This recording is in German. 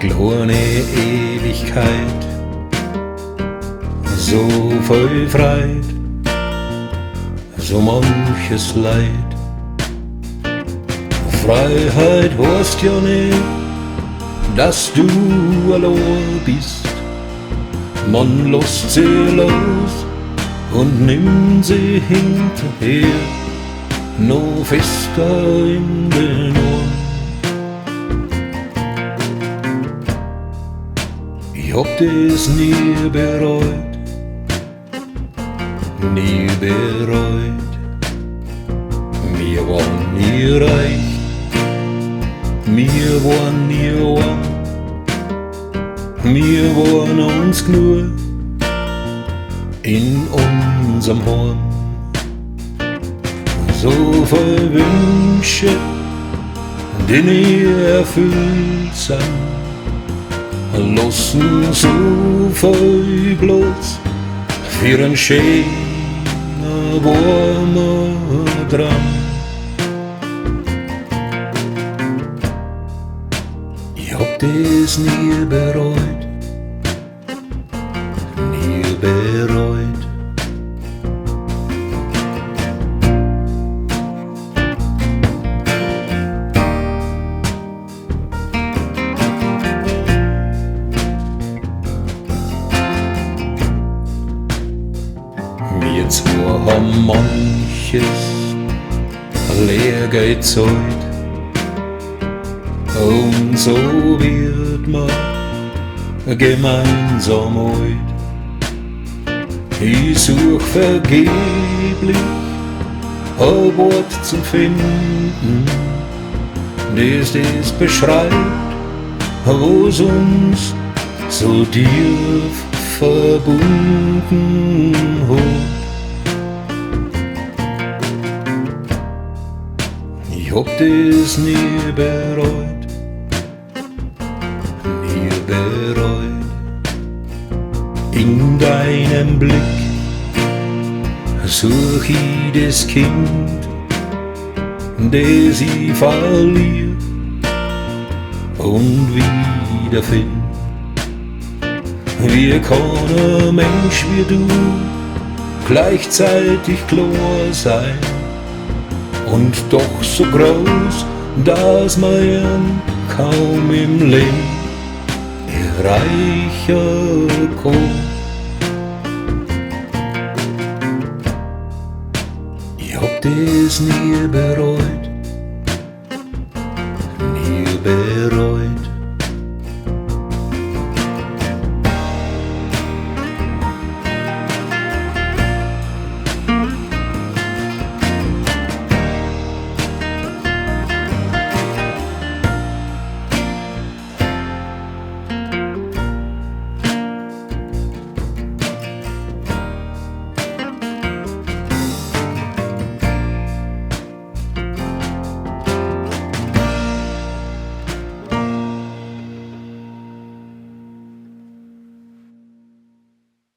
kleine Ewigkeit, so voll Freit, so manches Leid. Freiheit heißt ja nicht, dass du allein bist. Man lässt sie los und nimmt sie hinterher, noch fester in den Ohren. Ich hab das nie bereut, nie bereut. Wir waren nie reich, wir waren nie arm, wir waren uns genug in unserem Heim. So viele Wünsche, die nie erfüllt sind, lassen so viel bloß für einen schönen, warmen Traum. Ich hab das nie bereut, nie bereut. Wir zwei haben manches Lehrgeld gezahlt, und so wird man gemeinsam alt. Ich such vergeblich ein Wort zum Finden, das beschreibt, was uns so tief verbunden hat. Ich hab das nie bereut, nie bereut. In deinem Blick such ich das Kind, das ich verlier und wiederfind. Wie kann ein Mensch wie du gleichzeitig klar sein und doch so groß, dass man ihn kaum im Leben erreichen kann. Ich hab das nie bereut, nie bereut.